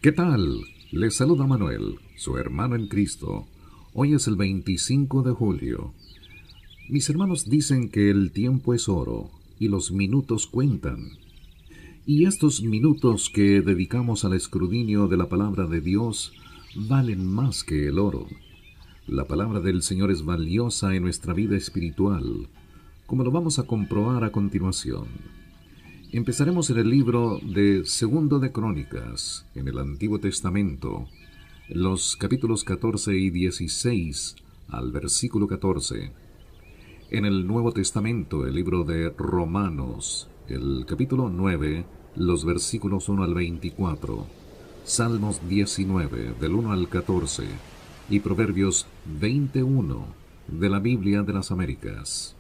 ¿Qué tal? Les saluda Manuel, su hermano en Cristo. Hoy es el 25 de julio. Mis hermanos dicen que el tiempo es oro y los minutos cuentan. Y estos minutos que dedicamos al escrutinio de la palabra de Dios valen más que el oro. La palabra del Señor es valiosa en nuestra vida espiritual, como lo vamos a comprobar a continuación. Empezaremos en el libro de Segundo de Crónicas, en el Antiguo Testamento, los capítulos 14 y 16 al versículo 14. En el Nuevo Testamento, el libro de Romanos, el capítulo 9, los versículos 1 al 24, Salmos 19, del 1 al 14, y Proverbios 21, de la Biblia de las Américas.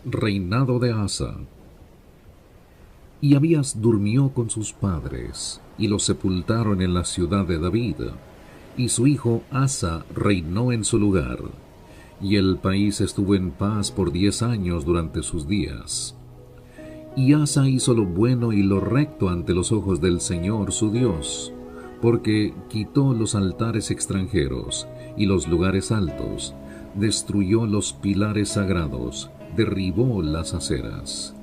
Reinado de Asa. Y Abías durmió con sus padres, y los sepultaron en la ciudad de David, y su hijo Asa reinó en su lugar, y el país estuvo en paz por 10 años durante sus días. Y Asa hizo lo bueno y lo recto ante los ojos del Señor su Dios, porque quitó los altares extranjeros y los lugares altos, destruyó los pilares sagrados, derribó las aceras,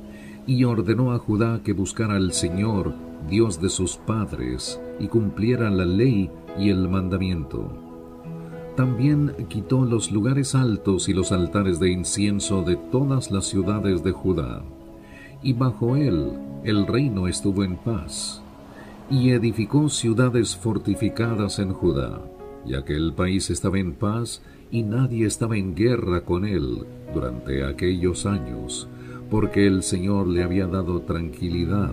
y ordenó a Judá que buscara al Señor, Dios de sus padres, y cumpliera la ley y el mandamiento. También quitó los lugares altos y los altares de incienso de todas las ciudades de Judá, y bajo él el reino estuvo en paz, y edificó ciudades fortificadas en Judá, ya que el país estaba en paz y nadie estaba en guerra con él durante aquellos años, porque el Señor le había dado tranquilidad.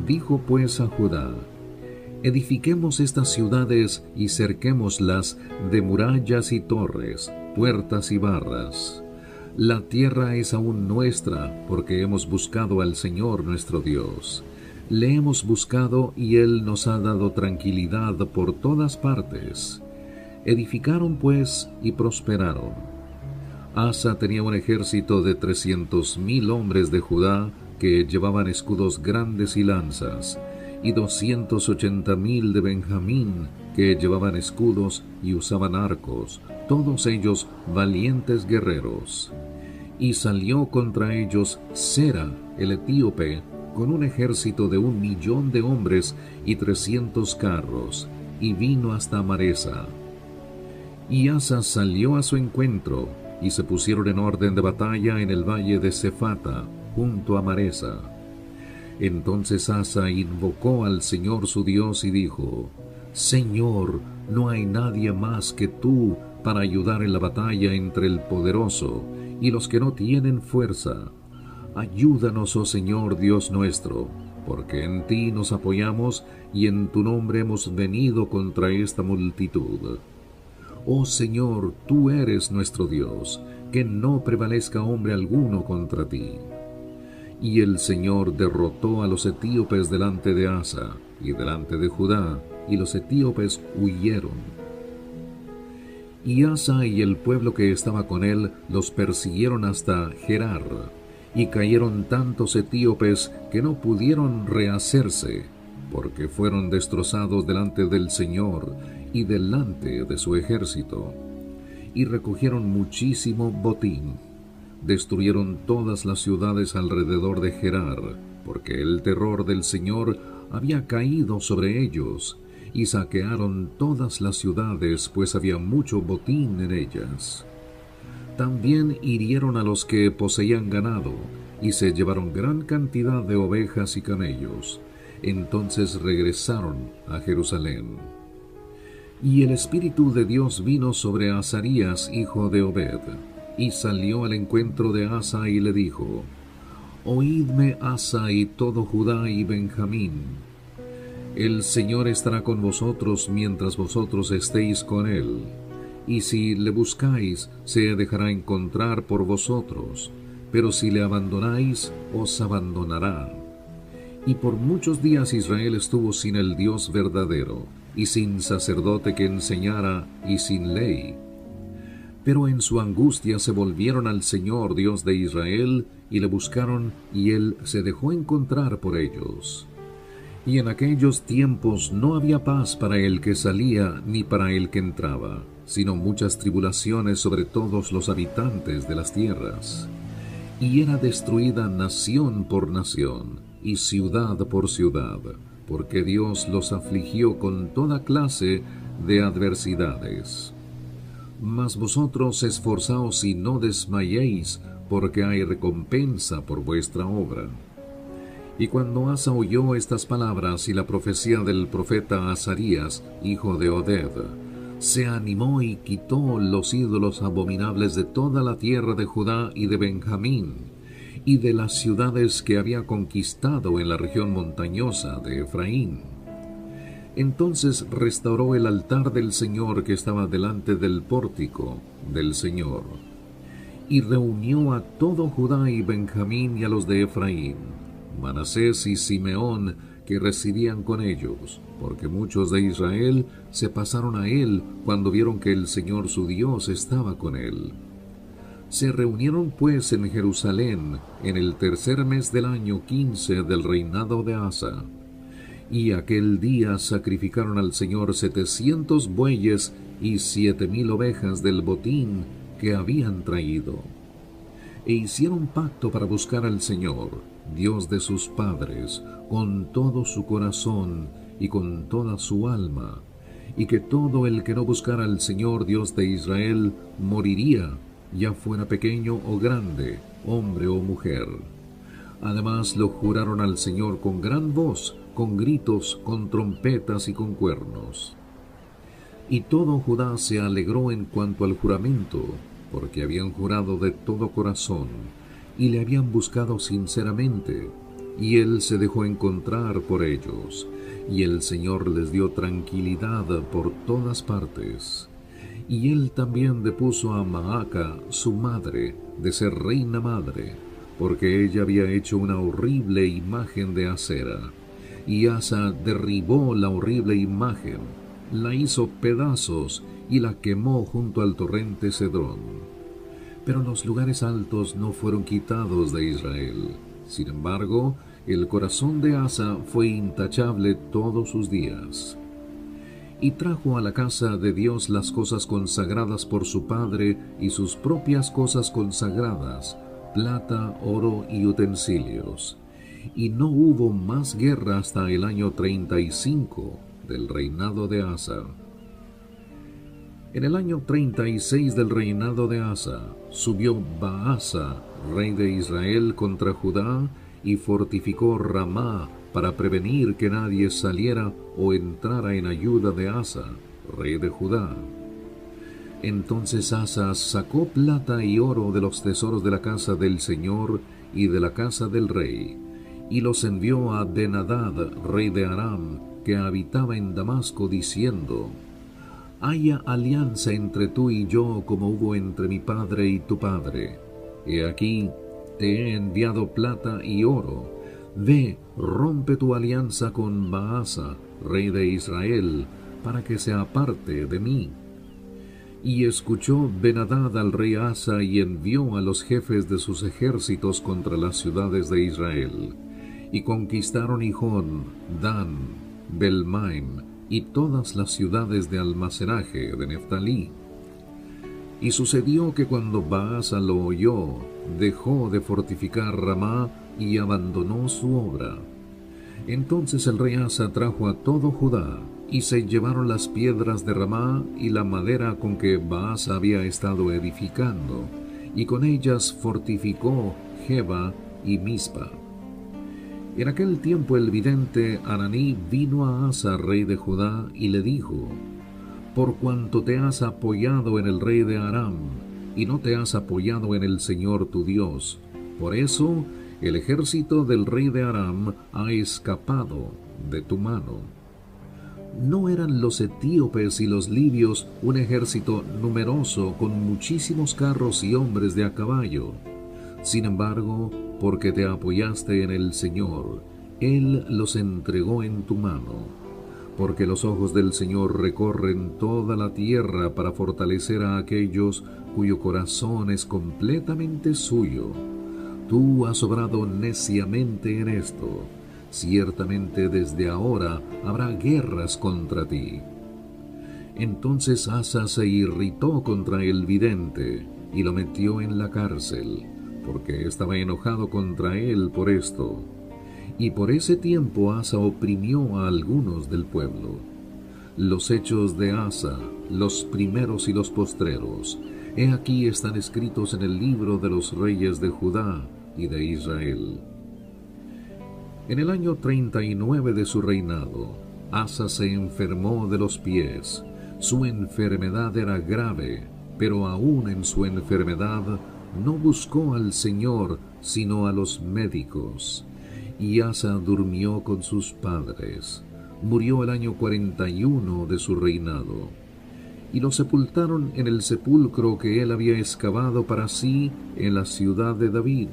Dijo pues a Judá: edifiquemos estas ciudades y cerquémoslas de murallas y torres, puertas y barras. La tierra es aún nuestra, porque hemos buscado al Señor nuestro Dios. Le hemos buscado y Él nos ha dado tranquilidad por todas partes. Edificaron pues y prosperaron. Asa tenía un ejército de 300,000 hombres de Judá que llevaban escudos grandes y lanzas, y 280,000 de Benjamín que llevaban escudos y usaban arcos, todos ellos valientes guerreros. Y salió contra ellos Sera, el etíope, con un ejército de 1,000,000 de hombres y 300 carros, y vino hasta Maresa. Y Asa salió a su encuentro, y se pusieron en orden de batalla en el valle de Cefata, junto a Maresa. Entonces Asa invocó al Señor su Dios y dijo: Señor, no hay nadie más que tú para ayudar en la batalla entre el poderoso y los que no tienen fuerza. Ayúdanos, oh Señor Dios nuestro, porque en ti nos apoyamos y en tu nombre hemos venido contra esta multitud. Oh Señor, tú eres nuestro Dios, que no prevalezca hombre alguno contra ti. Y el Señor derrotó a los etíopes delante de Asa y delante de Judá, y los etíopes huyeron. Y Asa y el pueblo que estaba con él los persiguieron hasta Gerar, y cayeron tantos etíopes que no pudieron rehacerse, porque fueron destrozados delante del Señor y delante de su ejército. Y recogieron muchísimo botín. Destruyeron todas las ciudades alrededor de Gerar, porque el terror del Señor había caído sobre ellos, y saquearon todas las ciudades, pues había mucho botín en ellas. También hirieron a los que poseían ganado, y se llevaron gran cantidad de ovejas y camellos. Entonces regresaron a Jerusalén. Y el Espíritu de Dios vino sobre Azarías, hijo de Obed, y salió al encuentro de Asa y le dijo: Oídme, Asa y todo Judá y Benjamín. El Señor estará con vosotros mientras vosotros estéis con él, y si le buscáis, se dejará encontrar por vosotros, pero si le abandonáis, os abandonará. Y por muchos días Israel estuvo sin el Dios verdadero, y sin sacerdote que enseñara, y sin ley. Pero en su angustia se volvieron al Señor Dios de Israel, y le buscaron, y él se dejó encontrar por ellos. Y en aquellos tiempos no había paz para el que salía ni para el que entraba, sino muchas tribulaciones sobre todos los habitantes de las tierras. Y era destruida nación por nación, y ciudad por ciudad, porque Dios los afligió con toda clase de adversidades. Mas vosotros esforzaos y no desmayéis, porque hay recompensa por vuestra obra. Y cuando Asa oyó estas palabras y la profecía del profeta Azarías, hijo de Oded, se animó y quitó los ídolos abominables de toda la tierra de Judá y de Benjamín, y de las ciudades que había conquistado en la región montañosa de Efraín. Entonces restauró el altar del Señor que estaba delante del pórtico del Señor, y reunió a todo Judá y Benjamín y a los de Efraín, Manasés y Simeón, que residían con ellos, porque muchos de Israel se pasaron a él cuando vieron que el Señor su Dios estaba con él. Se reunieron pues en Jerusalén en el tercer mes del año 15 del reinado de Asa, y aquel día sacrificaron al Señor 700 bueyes y 7,000 ovejas del botín que habían traído. E hicieron pacto para buscar al Señor, Dios de sus padres, con todo su corazón y con toda su alma, y que todo el que no buscara al Señor Dios de Israel moriría, ya fuera pequeño o grande, hombre o mujer. Además lo juraron al Señor con gran voz, con gritos, con trompetas y con cuernos. Y todo Judá se alegró en cuanto al juramento, porque habían jurado de todo corazón, y le habían buscado sinceramente, y él se dejó encontrar por ellos, y el Señor les dio tranquilidad por todas partes. Y él también depuso a Maaca, su madre, de ser reina madre, porque ella había hecho una horrible imagen de Acera. Y Asa derribó la horrible imagen, la hizo pedazos y la quemó junto al torrente Cedrón. Pero los lugares altos no fueron quitados de Israel. Sin embargo, el corazón de Asa fue intachable todos sus días. Y trajo a la casa de Dios las cosas consagradas por su padre y sus propias cosas consagradas, plata, oro y utensilios. Y no hubo más guerra hasta el año 35 del reinado de Asa. En el año 36 del reinado de Asa, subió Baasa, rey de Israel, contra Judá, y fortificó Ramá para prevenir que nadie saliera o entrara en ayuda de Asa, rey de Judá. Entonces Asa sacó plata y oro de los tesoros de la casa del Señor y de la casa del rey, y los envió a Ben-Hadad, rey de Aram, que habitaba en Damasco, diciendo: haya alianza entre tú y yo como hubo entre mi padre y tu padre. He aquí, te he enviado plata y oro. Ve, rompe tu alianza con Baasa, rey de Israel, para que se aparte de mí. Y escuchó Ben-Hadad al rey Asa y envió a los jefes de sus ejércitos contra las ciudades de Israel. Y conquistaron Hijón, Dan, Belmaim, y todas las ciudades de almacenaje de Neftalí. Y sucedió que cuando Baasa lo oyó, dejó de fortificar Ramá y abandonó su obra. Entonces el rey Asa trajo a todo Judá, y se llevaron las piedras de Ramá y la madera con que Baasa había estado edificando, y con ellas fortificó Geba y Mispa. En aquel tiempo el vidente Hananí vino a Asa, rey de Judá, y le dijo: por cuanto te has apoyado en el rey de Aram, y no te has apoyado en el Señor tu Dios, por eso el ejército del rey de Aram ha escapado de tu mano. ¿No eran los etíopes y los libios un ejército numeroso con muchísimos carros y hombres de a caballo? Sin embargo, porque te apoyaste en el Señor, Él los entregó en tu mano. Porque los ojos del Señor recorren toda la tierra para fortalecer a aquellos cuyo corazón es completamente suyo. Tú has obrado neciamente en esto. Ciertamente desde ahora habrá guerras contra ti. Entonces Asa se irritó contra el vidente y lo metió en la cárcel, porque estaba enojado contra él por esto. Y por ese tiempo Asa oprimió a algunos del pueblo. Los hechos de Asa, los primeros y los postreros, he aquí están escritos en el libro de los reyes de Judá y de Israel. En el año 39 de su reinado, Asa se enfermó de los pies. Su enfermedad era grave, pero aún en su enfermedad no buscó al Señor, sino a los médicos. Y Asa durmió con sus padres. Murió el año 41 de su reinado. Y lo sepultaron en el sepulcro que él había excavado para sí en la ciudad de David,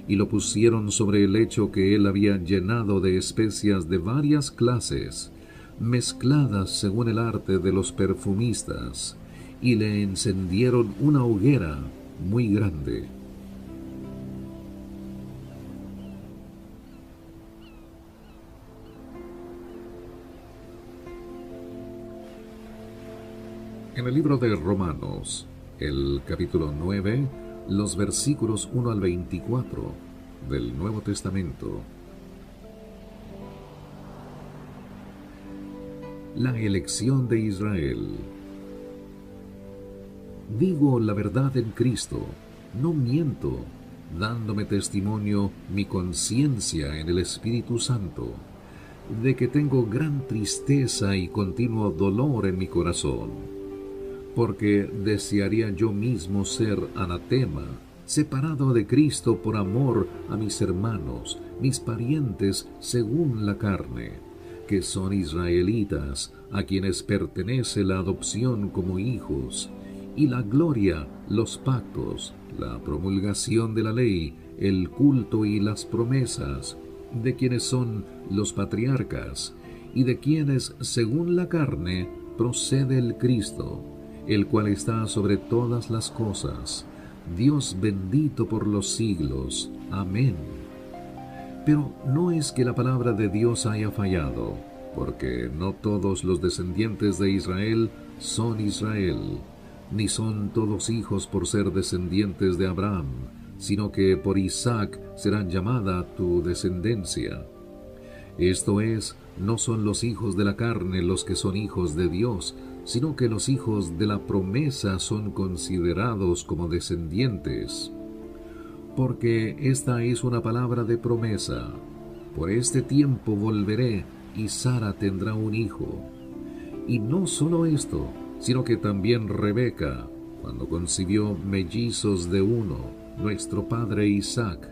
y lo pusieron sobre el lecho que él había llenado de especias de varias clases, mezcladas según el arte de los perfumistas, y le encendieron una hoguera muy grande. En el libro de Romanos, el capítulo 9, los versículos 1 al 24 del Nuevo Testamento. La elección de Israel. Digo la verdad en Cristo, no miento, dándome testimonio mi conciencia en el Espíritu Santo, de que tengo gran tristeza y continuo dolor en mi corazón, porque desearía yo mismo ser anatema, separado de Cristo por amor a mis hermanos, mis parientes según la carne, que son israelitas, a quienes pertenece la adopción como hijos, y la gloria, los pactos, la promulgación de la ley, el culto y las promesas, de quienes son los patriarcas, y de quienes, según la carne, procede el Cristo, el cual está sobre todas las cosas, Dios bendito por los siglos. Amén. Pero no es que la palabra de Dios haya fallado, porque no todos los descendientes de Israel son Israel, ni son todos hijos por ser descendientes de Abraham, sino que por Isaac será llamada tu descendencia. Esto es, no son los hijos de la carne los que son hijos de Dios, sino que los hijos de la promesa son considerados como descendientes. Porque esta es una palabra de promesa. Por este tiempo volveré, y Sara tendrá un hijo. Y no solo esto, sino que también Rebeca, cuando concibió mellizos de uno, nuestro padre Isaac,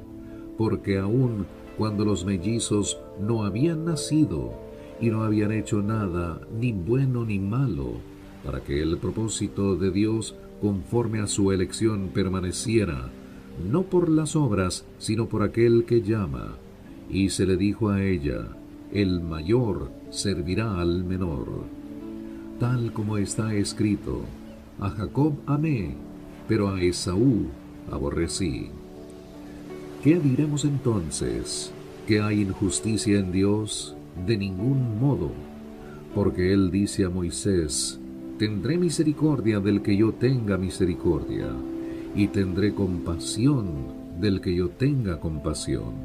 porque aun cuando los mellizos no habían nacido, y no habían hecho nada, ni bueno ni malo, para que el propósito de Dios conforme a su elección permaneciera, no por las obras, sino por aquel que llama. Y se le dijo a ella, el mayor servirá al menor. Tal como está escrito, a Jacob amé, pero a Esaú aborrecí. ¿Qué diremos entonces? ¿Que hay injusticia en Dios? De ningún modo, porque él dice a Moisés, tendré misericordia del que yo tenga misericordia, y tendré compasión del que yo tenga compasión.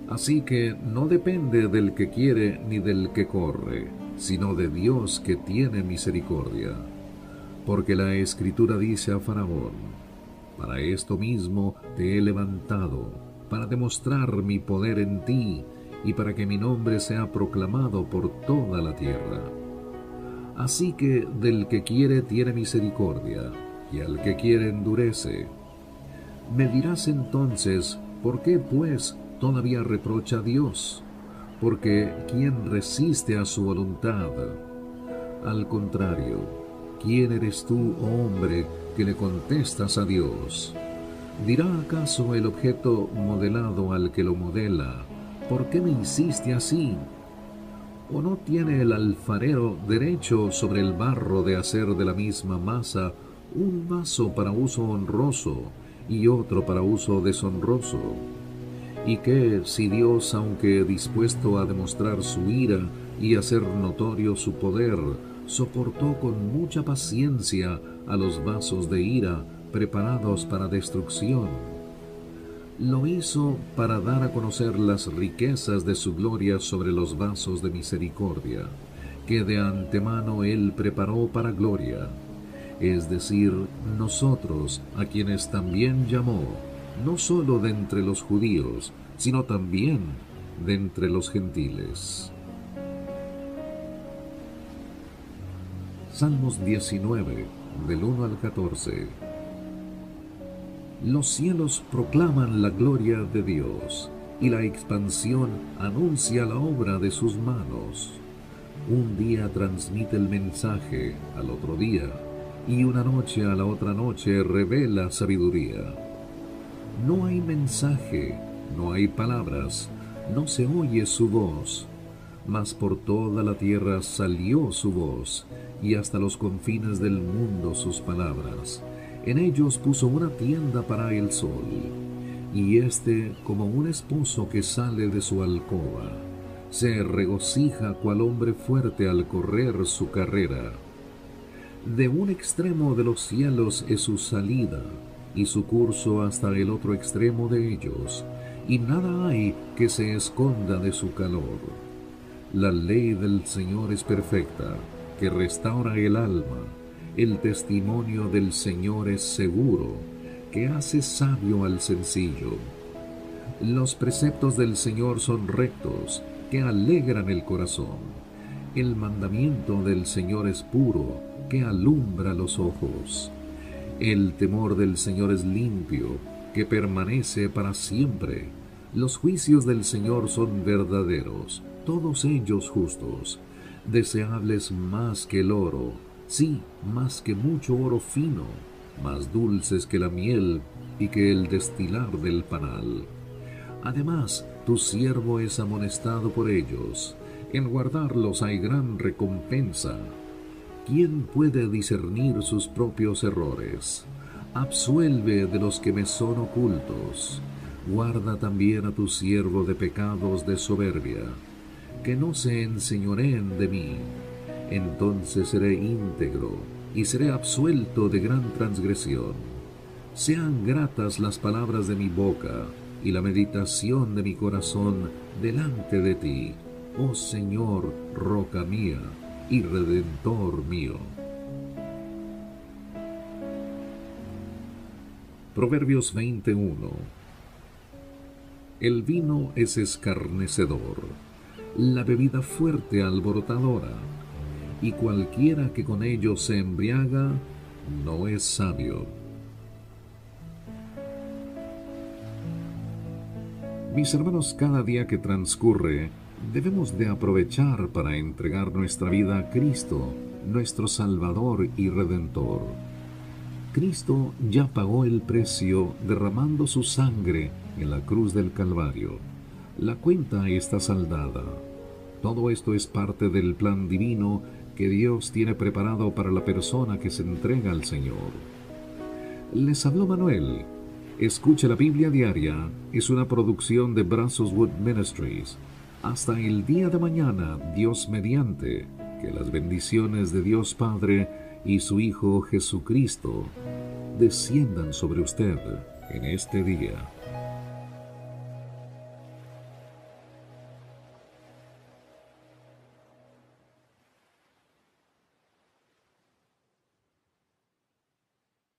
Así que no depende del que quiere ni del que corre, sino de Dios que tiene misericordia. Porque la Escritura dice a Faraón, para esto mismo te he levantado, para demostrar mi poder en ti, y para que mi nombre sea proclamado por toda la tierra. Así que del que quiere tiene misericordia, y al que quiere endurece. Me dirás entonces, ¿por qué pues todavía reprocha a Dios? Porque ¿quién resiste a su voluntad? Al contrario, ¿quién eres tú, oh hombre, que le contestas a Dios? ¿Dirá acaso el objeto modelado al que lo modela, ¿por qué me hiciste así? ¿O no tiene el alfarero derecho sobre el barro de hacer de la misma masa un vaso para uso honroso y otro para uso deshonroso. Y que si Dios, aunque dispuesto a demostrar su ira y hacer notorio su poder, soportó con mucha paciencia a los vasos de ira preparados para destrucción, lo hizo para dar a conocer las riquezas de su gloria sobre los vasos de misericordia, que de antemano Él preparó para gloria, es decir, nosotros, a quienes también llamó, no sólo de entre los judíos, sino también de entre los gentiles. Salmos 19, del 1 al 14. Los cielos proclaman la gloria de Dios, y la expansión anuncia la obra de sus manos. Un día transmite el mensaje al otro día, y una noche a la otra noche revela sabiduría. No hay mensaje, no hay palabras, no se oye su voz, mas por toda la tierra salió su voz, y hasta los confines del mundo sus palabras. En ellos puso una tienda para el sol, y éste, como un esposo que sale de su alcoba, se regocija cual hombre fuerte al correr su carrera. De un extremo de los cielos es su salida, y su curso hasta el otro extremo de ellos, y nada hay que se esconda de su calor. La ley del Señor es perfecta, que restaura el alma. El testimonio del Señor es seguro, que hace sabio al sencillo. Los preceptos del Señor son rectos, que alegran el corazón. El mandamiento del Señor es puro, que alumbra los ojos. El temor del Señor es limpio, que permanece para siempre. Los juicios del Señor son verdaderos, todos ellos justos, deseables más que el oro, sí, más que mucho oro fino, más dulces que la miel y que el destilar del panal. Además, tu siervo es amonestado por ellos. En guardarlos hay gran recompensa. ¿Quién puede discernir sus propios errores? Absuelve de los que me son ocultos. Guarda también a tu siervo de pecados de soberbia, que no se enseñoreen de mí. Entonces seré íntegro y seré absuelto de gran transgresión. Sean gratas las palabras de mi boca y la meditación de mi corazón delante de ti, oh Señor, roca mía y redentor mío. Proverbios 21. El vino es escarnecedor, la bebida fuerte alborotadora, y cualquiera que con ello se embriaga no es sabio. Mis hermanos, cada día que transcurre debemos de aprovechar para entregar nuestra vida a Cristo, nuestro Salvador y Redentor. Cristo ya pagó el precio derramando su sangre en la cruz del Calvario. La cuenta está saldada. Todo esto es parte del plan divino que Dios tiene preparado para la persona que se entrega al Señor. Les habló Manuel. Escucha la Biblia Diaria es una producción de Brazos Wood Ministries. Hasta el día de mañana, Dios mediante, que las bendiciones de Dios Padre y su Hijo Jesucristo desciendan sobre usted en este día.